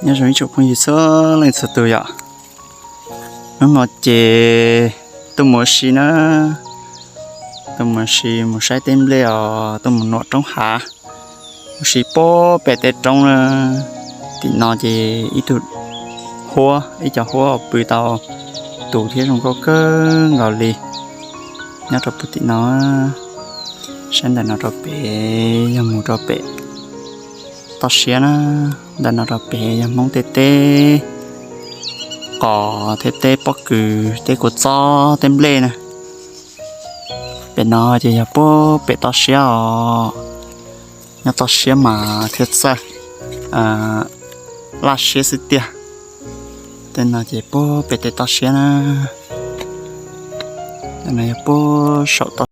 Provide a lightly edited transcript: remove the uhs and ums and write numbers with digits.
nhớ rồi chụp không gì sớ lên sờ từ vậy nó mà chè tôi mua xí nữa tôi mua xí một sai tem leo tôi mua nọ trong hạ một xí po bẹt tết trong thì nó chỉ ít chút hoa ít cho hoa bự tàu tủ thiết không có cơ ngào lì nhớ cho bự tí nó xem là nó cho béยังมูcho bé tao xé nó là nó cho béยังmong tê tê cỏ tê tê bóc cừ tê cột gió tem lê nè bé nó chỉ là bố bé tao xé nhớ tao xé mà thiết sa lá xé xí tia tên là chỉ bố bé tê tao xé nè này bố sợ tao